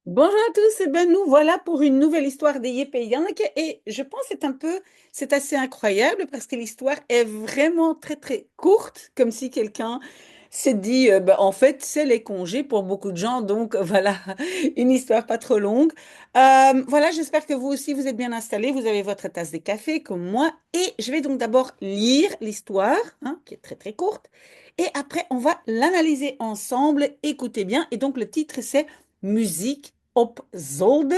Bonjour à tous, et ben nous voilà pour une nouvelle histoire des Yep et Yannick et je pense que c'est assez incroyable parce que l'histoire est vraiment très très courte, comme si quelqu'un s'est dit, ben, en fait c'est les congés pour beaucoup de gens, donc voilà, une histoire pas trop longue. Voilà, j'espère que vous aussi vous êtes bien installés, vous avez votre tasse de café comme moi et je vais donc d'abord lire l'histoire, hein, qui est très très courte, et après on va l'analyser ensemble, écoutez bien, et donc le titre c'est Musique op zolder.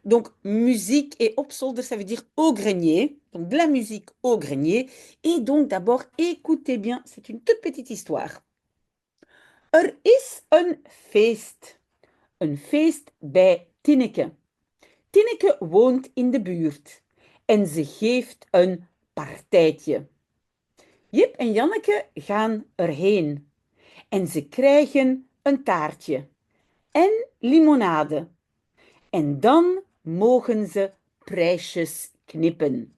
Donc, musique et op zolder, ça veut dire au grenier. Donc, de la musique au grenier. Et donc, d'abord, écoutez bien, c'est une toute petite histoire. Er is een feest. Een feest bij Tineke. Tineke woont in de buurt en ze geeft een partijtje. Jip en Janneke gaan erheen en ze krijgen een taartje en limonade. En dan mogen ze prijsjes knippen.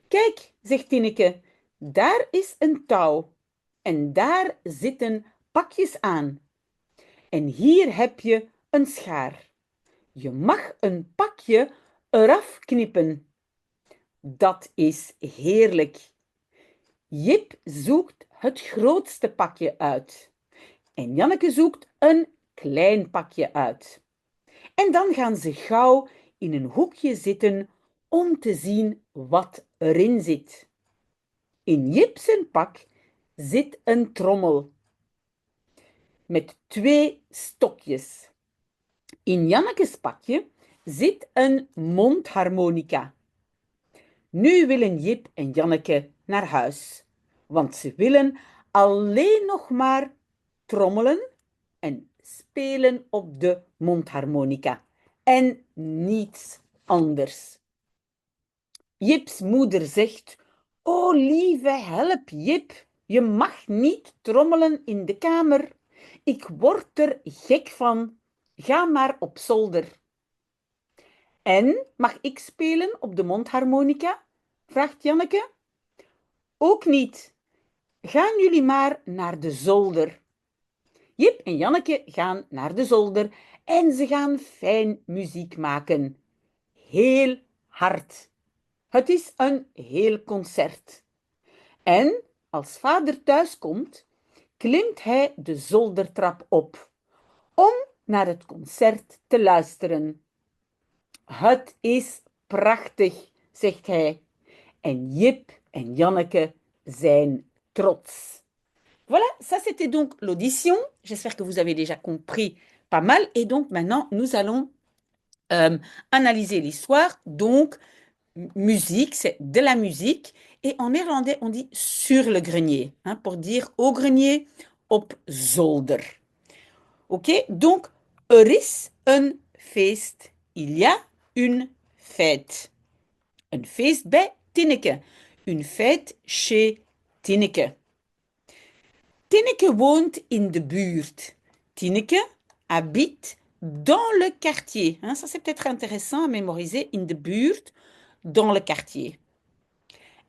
Kijk, zegt Tineke, daar is een touw en daar zitten pakjes aan. En hier heb je een schaar. Je mag een pakje eraf knippen. Dat is heerlijk. Jip zoekt het grootste pakje uit. En Janneke zoekt een klein pakje uit. En dan gaan ze gauw in een hoekje zitten om te zien wat erin zit. In Jip zijn pak zit een trommel met twee stokjes. In Jannekes pakje zit een mondharmonica. Nu willen Jip en Janneke naar huis, want ze willen alleen nog maar trommelen en spelen op de mondharmonica en niets anders. Jips moeder zegt: "O lieve, help Jip, je mag niet trommelen in de kamer. Ik word er gek van. Ga maar op zolder." En mag ik spelen op de mondharmonica? Vraagt Janneke. Ook niet. Gaan jullie maar naar de zolder. Jip en Janneke gaan naar de zolder en ze gaan fijn muziek maken. Heel hard. Het is een heel concert. En als vader thuis komt, klimt hij de zoldertrap op om naar het concert te luisteren. Het is prachtig, zegt hij. En Jip en Janneke zijn trots. Voilà, ça c'était donc l'audition. J'espère que vous avez déjà compris pas mal. Et donc maintenant, nous allons analyser l'histoire. Donc, musique, c'est de la musique. Et en néerlandais, on dit sur le grenier, hein, pour dire au grenier, op zolder. Ok, donc, er is een feest. Il y a une fête. Een feest bij Tineke. Une fête chez Tineke. Tineke woont in de buurt. Tineke habite dans le quartier. Hein, ça, c'est peut-être intéressant à mémoriser. In de buurt, dans le quartier.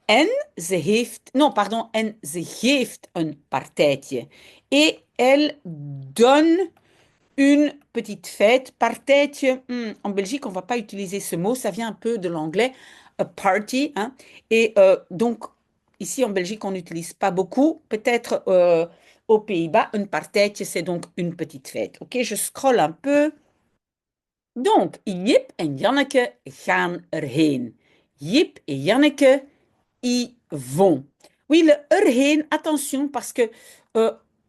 En ze heeft, non, pardon, en ze geeft een partijtje. Et elle donne une petite fête. Partijtje, en Belgique, on ne va pas utiliser ce mot, ça vient un peu de l'anglais, a party. Hein. Et donc, ici en Belgique, on n'utilise pas beaucoup. Peut-être aux Pays-Bas, een partijtje, c'est donc une petite fête. Ok, je scrolle un peu. Donc, Jip en Janneke gaan erheen. Jip et Janneke y vont. Oui, le erheen, attention, parce que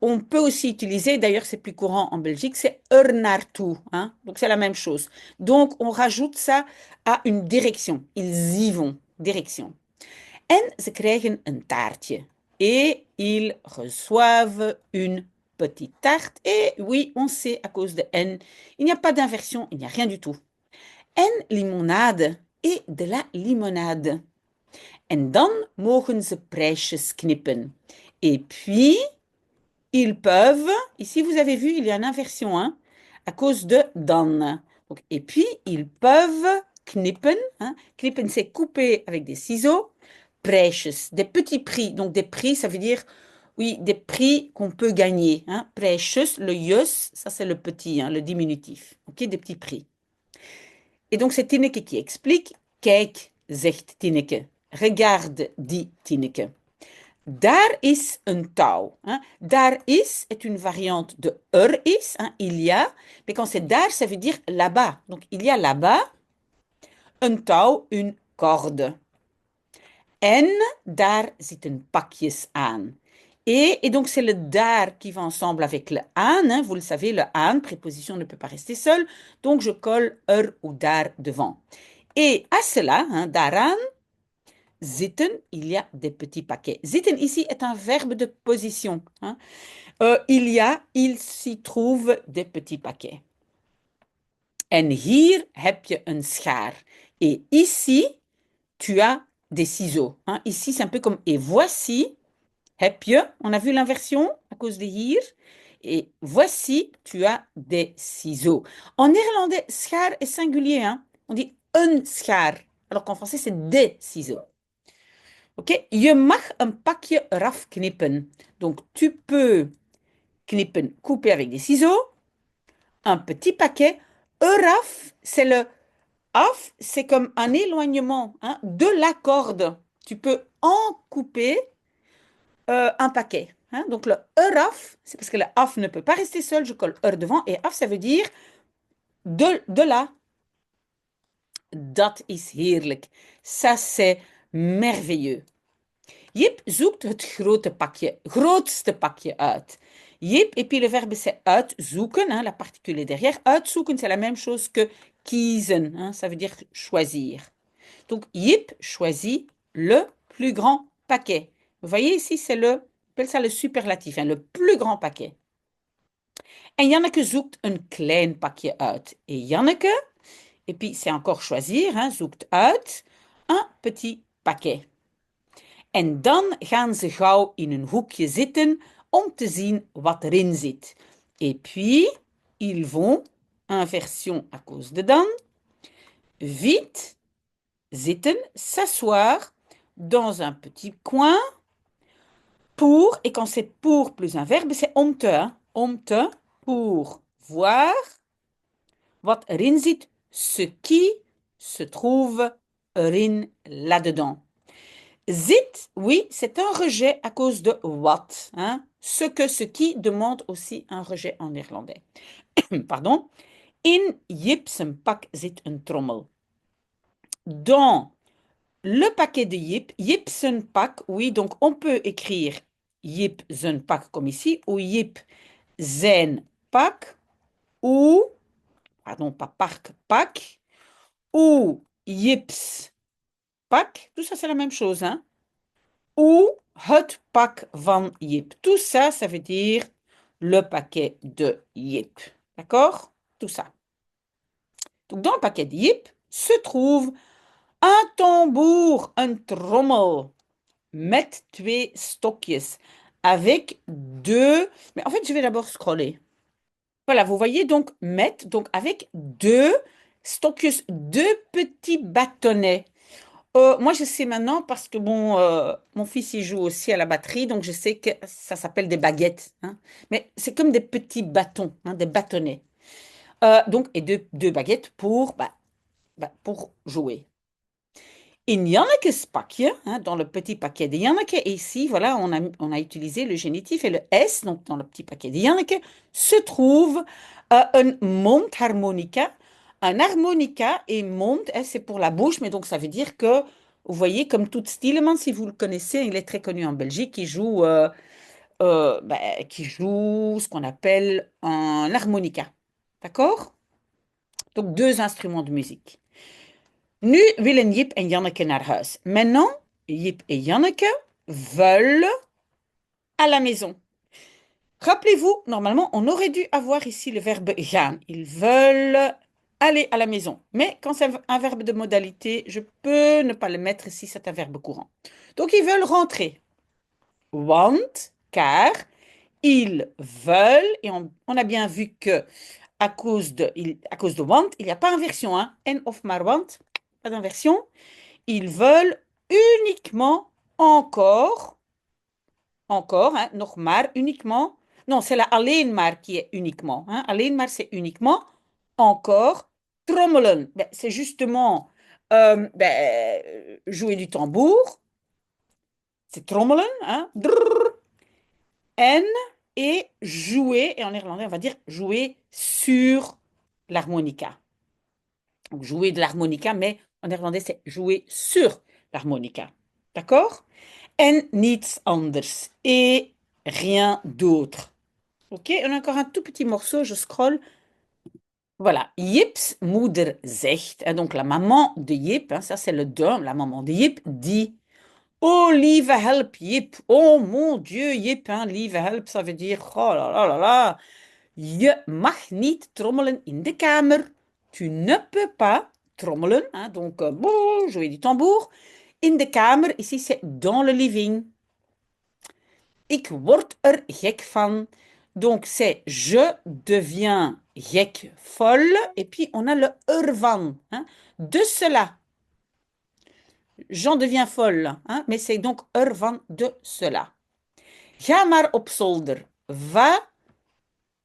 on peut aussi utiliser, d'ailleurs c'est plus courant en Belgique, c'est er naartoe. Hein? Donc c'est la même chose. Donc on rajoute ça à une direction. Ils y vont, direction. En ze krijgen een taartje. Et ils reçoivent une petite tarte. Et oui, on sait à cause de N, il n'y a pas d'inversion, il n'y a rien du tout. En limonade et de la limonade. En dan mogen ze prijsjes knippen. Et puis, ils peuvent, ici vous avez vu, il y a une inversion, hein, à cause de dan. Donc, et puis, ils peuvent knippen. Hein. Knippen, c'est couper avec des ciseaux. Prijsjes, des petits prix. Donc, des prix, ça veut dire Oui, des prix qu'on peut gagner. Hein. Prijsjes, le jus, ça c'est le petit, hein, le diminutif. Ok, des petits prix. Et donc c'est Tineke qui explique. Kijk, zegt Tineke. Regarde, dit Tineke. Daar is een touw. Hein. Daar is est une variante de is, hein, il y a. Mais quand c'est daar, ça veut dire là-bas. Donc il y a là-bas een touw, une corde. En daar zitten pakjes aan. Et donc, c'est le daar qui va ensemble avec le aan. Hein. Vous le savez, le aan, préposition ne peut pas rester seule. Donc, je colle ou daar devant. Et à cela, hein, daaraan, zitten, il y a des petits paquets. Zitten ici est un verbe de position. Hein. Il s'y trouve des petits paquets. En hier heb je een schaar. Et ici, tu as des ciseaux. Hein. Ici, c'est un peu comme et voici, heb je, on a vu l'inversion à cause de hier. Et voici, tu as des ciseaux. En néerlandais, schaar est singulier. Hein. On dit een schaar, alors qu'en français, c'est des ciseaux. Ok, je mag een pakje eraf knippen. Donc, tu peux knippen, couper avec des ciseaux. Un petit paquet. Eraf, c'est le af, c'est comme un éloignement hein, de la corde. Tu peux en couper un paquet. Hein. Donc le eraf, c'est parce que le af ne peut pas rester seul, je colle devant. Et af, ça veut dire de là. Dat is heerlijk. Ça, c'est merveilleux. Jip zoekt het grootste pakje uit. Jip, et puis le verbe c'est uitzoeken, hein, la particule est derrière. Uitzoeken, c'est la même chose que kiezen, hein, ça veut dire choisir. Donc, Yip choisit le plus grand paquet. Vous voyez ici, c'est on appelle ça le superlatif, hein, le plus grand paquet. En Janneke zoekt een klein pakje uit. Et Janneke, et puis c'est encore choisir, hein, zoekt uit un petit paquet. En dan gaan ze gauw in een hoekje zitten om te zien wat erin zit. Et puis, ils vont, inversion à cause de dan, vite zitten, s'asseoir dans un petit coin pour, et quand c'est pour plus un verbe, c'est om te, pour voir wat erin zit, ce qui se trouve erin, là-dedans. Zit, oui, c'est un rejet à cause de what. Hein? Ce qui demande aussi un rejet en néerlandais. Pardon. In Jip zijn pak zit een trommel. Dans le paquet de Jip, Jip zijn pak, oui, donc on peut écrire Jip zijn pak comme ici, ou Jip zijn pak, ou, pardon, pas parc, pak, ou Jips pak, tout ça c'est la même chose, hein, ou het pak van Jip. Tout ça, ça veut dire le paquet de Jip. D'accord? Tout ça. Donc dans le paquet de Jip se trouve un tambour, un trommel, met twee stokjes, avec deux... Mais en fait, je vais d'abord scroller. Voilà, vous voyez donc met, donc avec deux stokjes, deux petits bâtonnets. Moi, je sais maintenant parce que bon, mon fils, il joue aussi à la batterie, donc je sais que ça s'appelle des baguettes. Hein. Mais c'est comme des petits bâtons, hein, des bâtonnets. Donc, et deux baguettes pour jouer. In Janneke's pakje, hein, dans le petit paquet de Janneke, et ici, voilà, on a utilisé le génitif et le S, donc dans le petit paquet de Janneke, se trouve un mondharmonica. Un harmonica et mond, c'est pour la bouche, mais donc ça veut dire que, vous voyez, comme Toet Stielemans, si vous le connaissez, il est très connu en Belgique, qui joue ce qu'on appelle un harmonica. D'accord? Donc deux instruments de musique. Nu willen Jip en Janneke naar huis. Maintenant, Jip et Janneke veulent à la maison. Rappelez-vous, normalement, on aurait dû avoir ici le verbe gaan. Ils veulent aller à la maison. Mais quand c'est un verbe de modalité, je peux ne pas le mettre si c'est un verbe courant. Donc, ils veulent rentrer. Want, car, ils veulent, et on a bien vu que à cause de want, il n'y a pas d'inversion. Hein? En of maar want, pas d'inversion. Ils veulent uniquement encore encore, hein, nog maar, uniquement. Non, c'est la alleen maar qui est uniquement. Hein. Alleen maar, c'est uniquement. Encore, trommelen. Ben, c'est justement jouer du tambour. C'est trommelen. Hein. Drrr. En et jouer, et en néerlandais, on va dire jouer sur l'harmonica. Donc, jouer de l'harmonica, mais en néerlandais, c'est jouer sur l'harmonica. D'accord? En niets anders. Et rien d'autre. Ok, on a encore un tout petit morceau, je scrolle. Voilà, Jips moeder zegt, hein, donc la maman de Jip, hein, ça c'est le dom, la maman de Jip dit, oh lieve help Jip, oh mon Dieu Jip, hein, lieve help, ça veut dire, oh là là là là, je mag niet trommelen in de kamer, tu ne peux pas trommelen, hein, donc bon, jouer du tambour, in de kamer, ici c'est dans le living. Ik word er gek van. Donc c'est je deviens gek, folle. Et puis on a le ervan. Hein, de cela. J'en deviens folle. Hein, mais c'est donc ervan de cela. Ga maar op zolder. Va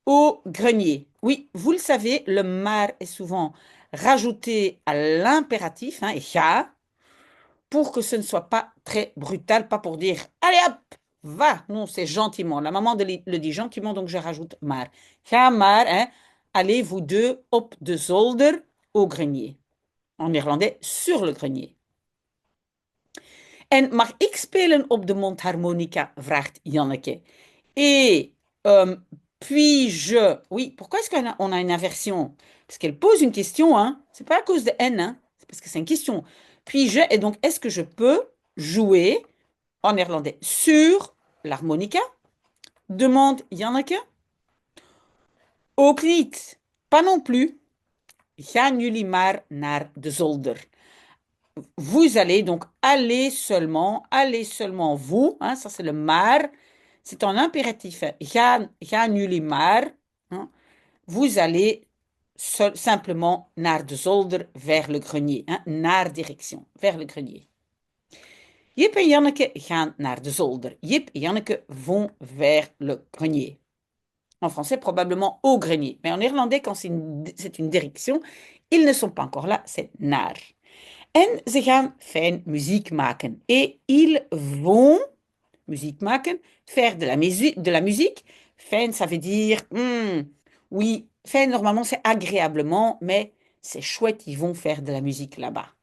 au grenier. Oui, vous le savez, le maar est souvent rajouté à l'impératif. Hein, ga. Pour que ce ne soit pas très brutal, pas pour dire allez hop, va. Non, c'est gentiment. La maman le dit gentiment, donc je rajoute maar. Ga maar, hein, allez vous deux op de zolder au grenier. En néerlandais, sur le grenier. En mag ik spelen op de mondharmonica, vraagt Janneke. Et puis-je... Oui, pourquoi est-ce qu'on a une inversion? Parce qu'elle pose une question, hein. C'est pas à cause de N, hein. C'est parce que c'est une question. Puis-je, et donc, est-ce que je peux jouer en néerlandais sur l'harmonica? Demande Janneke. Ook niet. Pas non plus. Gaan jullie maar naar de zolder. Vous allez donc allez seulement vous, hein, ça c'est le maar, c'est en impératif. Gaan jullie maar, hein, vous allez simplement naar de zolder, vers le grenier, hein, naar direction, vers le grenier. Jip en Janneke gaan naar de zolder. Jip et Janneke vont vers le grenier. En français, probablement au grenier. Mais en néerlandais, quand c'est une direction, ils ne sont pas encore là, c'est naar. En ze gaan fijn muziek maken. Et ils vont, muziek maken, faire de la musique. Fijn, ça veut dire, oui, fijn, normalement, c'est agréablement, mais c'est chouette, ils vont faire de la musique là-bas.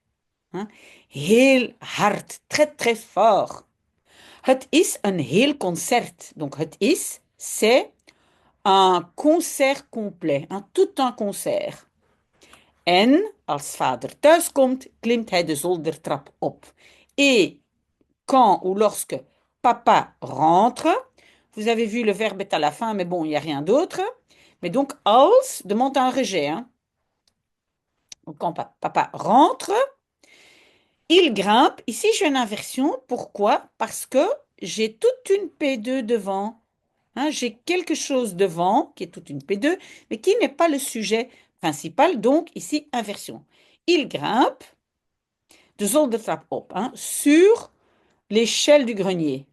Hein? Heel hard, très très fort. Het is een heel concert. Donc, het is, c'est un concert complet, tout un concert. En als vader thuis komt, klimt hij de zoldertrap op. Et quand ou lorsque papa rentre, vous avez vu le verbe est à la fin, mais bon, il n'y a rien d'autre. Mais donc, als demande un rejet. Hein. Donc, quand papa rentre, il grimpe. Ici, j'ai une inversion. Pourquoi? Parce que j'ai toute une P2 devant. Hein, j'ai quelque chose devant, qui est toute une P2, mais qui n'est pas le sujet principal. Donc, ici, inversion. Il grimpe de zoldertrap op, hein, sur l'échelle du grenier.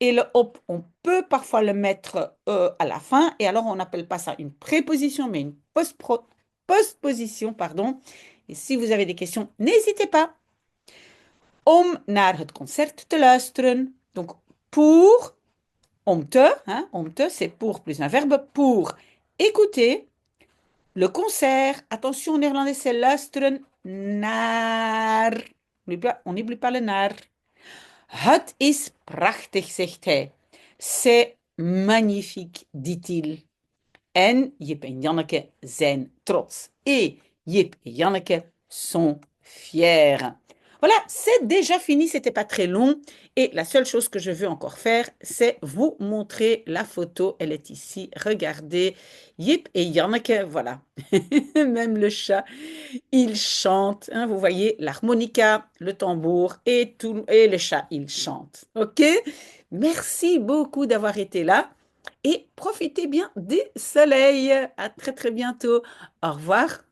Et le op, on peut parfois le mettre à la fin. Et alors, on n'appelle pas ça une préposition, mais une postposition, pardon. Et si vous avez des questions, n'hésitez pas. Om naar het concert te luisteren. Donc, pour, om te, c'est pour plus un verbe, pour écouter le concert. Attention, en néerlandais, c'est luisteren naar. On n'oublie pas le naar. Het is prachtig, zegt hij. C'est magnifique, dit-il. En Jip en Janneke zijn trots. Et Jip et Janneke sont fiers. Voilà, c'est déjà fini, c'était pas très long. Et la seule chose que je veux encore faire, c'est vous montrer la photo. Elle est ici, regardez. Jip et Janneke, voilà. Même le chat, il chante. Hein, vous voyez, l'harmonica, le tambour et le chat, il chante. OK? Merci beaucoup d'avoir été là. Et profitez bien du soleil. À très très bientôt. Au revoir.